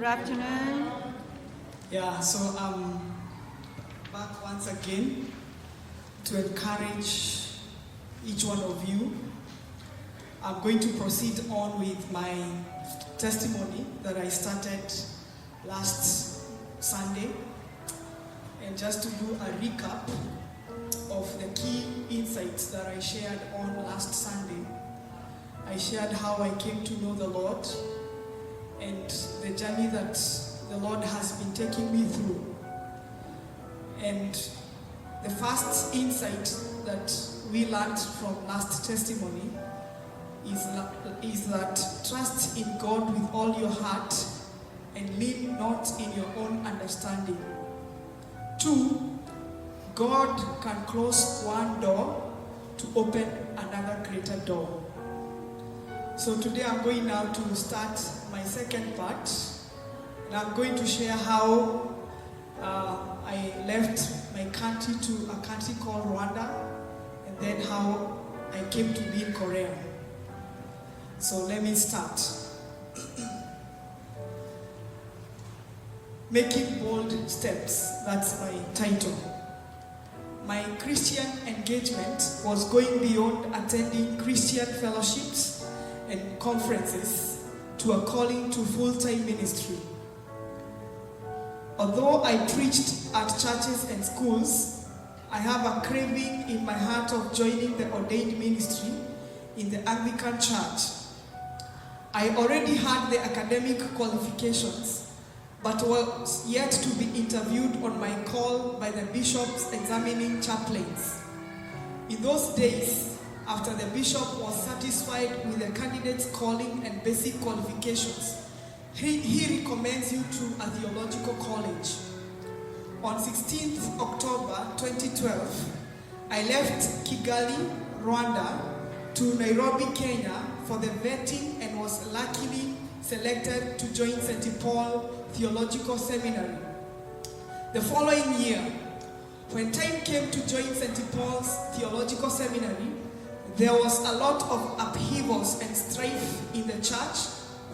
Good afternoon. Yeah, so I'm back once again to encourage each one of you. I'm going to proceed on with my testimony that I started last Sunday. And just to do a recap of the key insights that I shared on last Sunday, I shared how I came to know the Lord and the journey that the Lord has been taking me through. And the first insight that we learned from last testimony is that trust in God with all your heart and lean not in your own understanding. 2, God can close one door to open another greater door. So today I'm going now to start my second part, and I'm going to share how I left my country to a country called Rwanda, and then how I came to be in Korea. So let me start. Making bold steps, that's my title. My Christian engagement was going beyond attending Christian fellowships and conferences to a calling to full-time ministry. Although I preached at churches and schools, I have a craving in my heart of joining the ordained ministry in the Anglican Church. I already had the academic qualifications, but was yet to be interviewed on my call by the bishops examining chaplains. In those days, after the bishop was satisfied with the candidate's calling and basic qualifications, he recommends you to a theological college. On 16th October 2012, I left Kigali, Rwanda, to Nairobi, Kenya for the vetting and was luckily selected to join St. Paul Theological Seminary. The following year, when time came to join St. Paul's Theological Seminary, there was a lot of upheavals and strife in the church,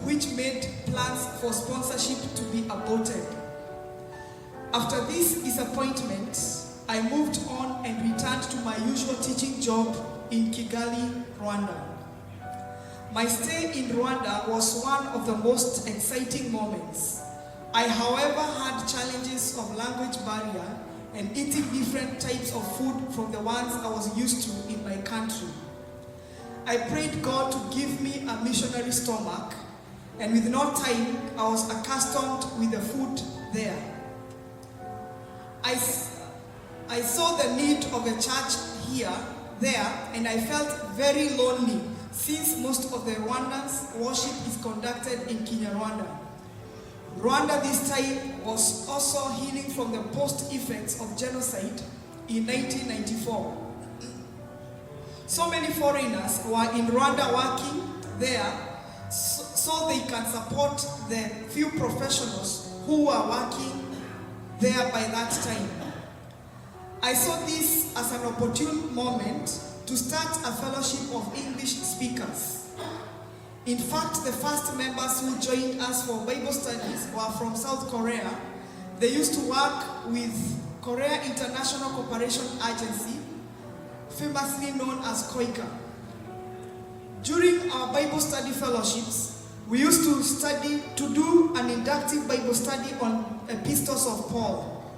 which made plans for sponsorship to be aborted. After this disappointment, I moved on and returned to my usual teaching job in Kigali, Rwanda. My stay in Rwanda was one of the most exciting moments. I, however, had challenges of language barrier and eating different types of food from the ones I was used to in my country. I prayed God to give me a missionary stomach, and with no time, I was accustomed with the food there. I saw the need of a church there, and I felt very lonely since most of the Rwandans' worship is conducted in Kinyarwanda. Rwanda this time was also healing from the post-effects of genocide in 1994. So many foreigners were in Rwanda working there so they can support the few professionals who were working there by that time. I saw this as an opportune moment to start a fellowship of English speakers. In fact, the first members who joined us for Bible studies were from South Korea. They used to work with Korea International Cooperation Agency, famously known as KOICA. During our Bible study fellowships, we used to do an inductive Bible study on epistles of Paul.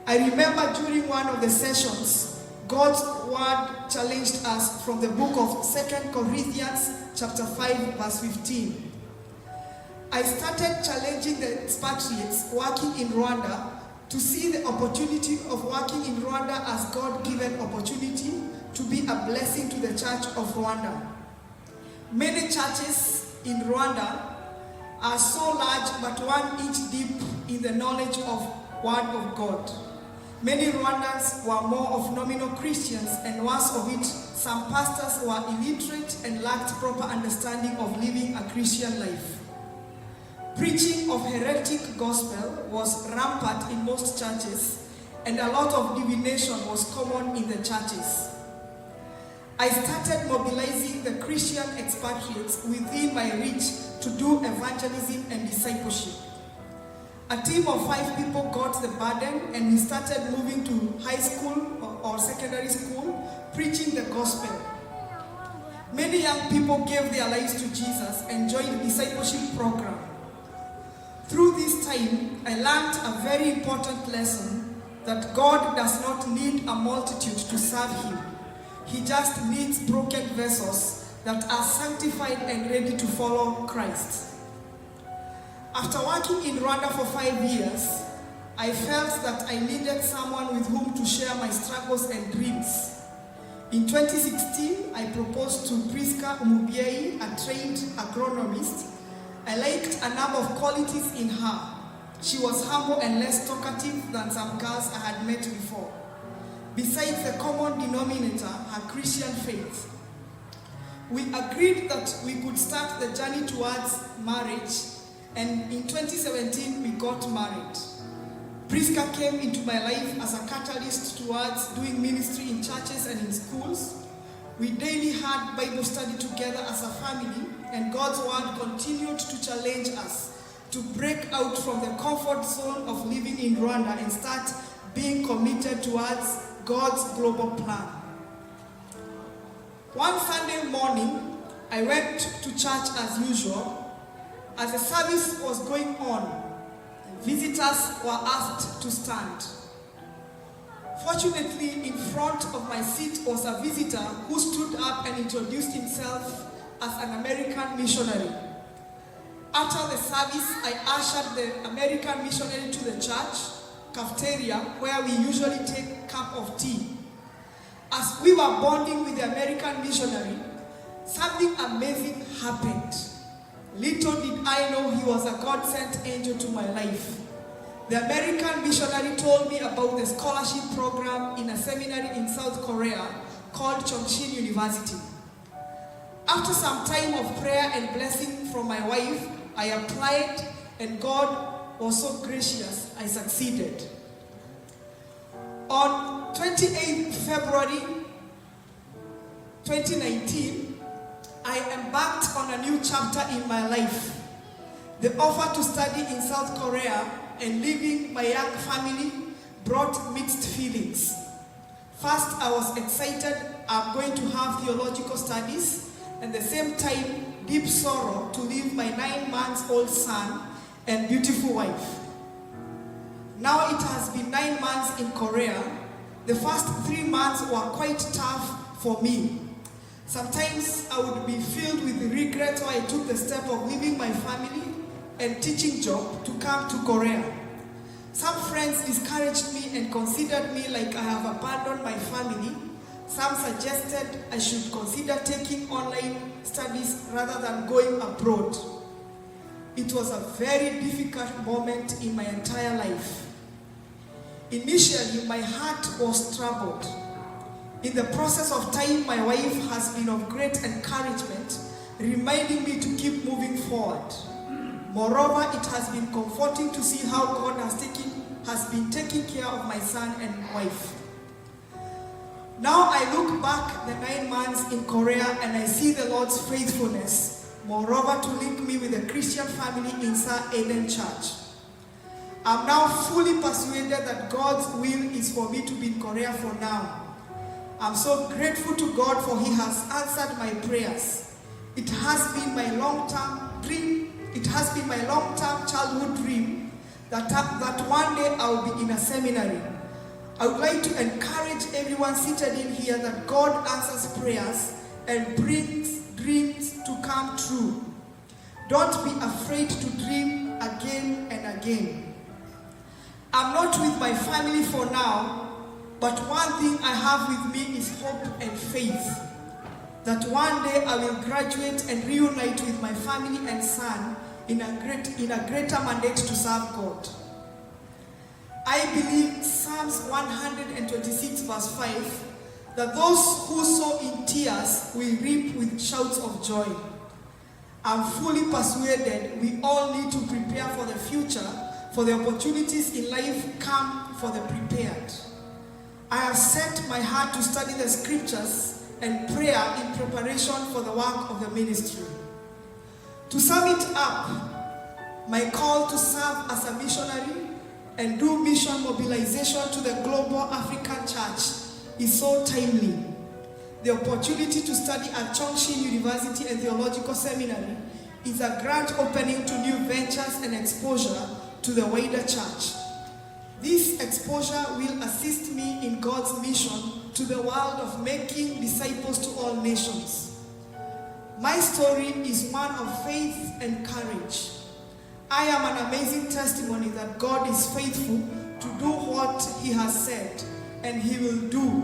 I remember during one of the sessions, God's word challenged us from the book of 2 Corinthians chapter 5, verse 15. I started challenging the expatriates working in Rwanda to see the opportunity of working in Rwanda as God-given opportunity to be a blessing to the Church of Rwanda. Many churches in Rwanda are so large but 1 inch deep in the knowledge of Word of God. Many Rwandans were more of nominal Christians, and worse of it, some pastors were illiterate and lacked proper understanding of living a Christian life. Preaching of heretic gospel was rampant in most churches, and a lot of divination was common in the churches. I started mobilizing the Christian expatriates within my reach to do evangelism and discipleship. A team of 5 people got the burden, and we started moving to high school or secondary school, preaching the gospel. Many young people gave their lives to Jesus and joined the discipleship program. Through this time, I learned a very important lesson that God does not need a multitude to serve Him. He just needs broken vessels that are sanctified and ready to follow Christ. After working in Rwanda for 5 years, I felt that I needed someone with whom to share my struggles and dreams. In 2016, I proposed to Priska Umubiei, a trained agronomist. I liked a number of qualities in her. She was humble and less talkative than some girls I had met before. Besides the common denominator, her Christian faith. We agreed that we could start the journey towards marriage, and in 2017, we got married. Priska came into my life as a catalyst towards doing ministry in churches and in schools. We daily had Bible study together as a family, and God's word continued to challenge us to break out from the comfort zone of living in Rwanda and start being committed towards God's global plan. One Sunday morning, I went to church as usual. As the service was going on, visitors were asked to stand. Fortunately, in front of my seat was a visitor who stood up and introduced himself as an American missionary. After the service, I ushered the American missionary to the church cafeteria where we usually take a cup of tea. As we were bonding with the American missionary, something amazing happened. Little did I know he was a God-sent angel to my life. The American missionary told me about the scholarship program in a seminary in South Korea called Chongqing University. After some time of prayer and blessing from my wife, I applied, and God was so gracious, I succeeded. On 28 February 2019, I embarked on a new chapter in my life. The offer to study in South Korea and leaving my young family brought mixed feelings. First, I was excited I'm going to have theological studies, and at the same time, deep sorrow to leave my 9-month-old son and beautiful wife. Now it has been 9 months in Korea. The first 3 months were quite tough for me. Sometimes I would be filled with regret why I took the step of leaving my family and teaching job to come to Korea. Some friends discouraged me and considered me like I have abandoned my family. Some suggested I should consider taking online studies rather than going abroad. It was a very difficult moment in my entire life. Initially, my heart was troubled. In the process of time, my wife has been of great encouragement, reminding me to keep moving forward. Moreover, it has been comforting to see how God has been taking care of my son and wife. Now I look back the 9 months in Korea and I see the Lord's faithfulness, moreover to link me with a Christian family in Sir Eden Church. I'm now fully persuaded that God's will is for me to be in Korea for now. I'm so grateful to God for He has answered my prayers. It has been my long-term dream. It has been my long-term childhood dream that one day I'll be in a seminary. I would like to encourage everyone seated in here that God answers prayers and brings dreams to come true. Don't be afraid to dream again and again. I'm not with my family for now, but one thing I have with me is hope and faith that one day I will graduate and reunite with my family and son in a greater mandate to serve God. I believe Psalms 126 verse 5 that those who sow in tears will reap with shouts of joy. I'm fully persuaded we all need to prepare for the future, for the opportunities in life come for the prepared. I have set my heart to study the scriptures and prayer in preparation for the work of the ministry. To sum it up, My call to serve as a missionary and do mission mobilization to the global African church is so timely. The opportunity to study at Chongqing University and Theological Seminary is a grand opening to new ventures and exposure to the wider church. This exposure will assist me in God's mission to the world of making disciples to all nations. My story is one of faith and courage. I am an amazing testimony that God is faithful to do what He has said, and He will do.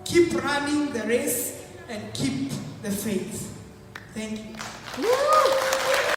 Keep running the race and keep the faith. Thank you.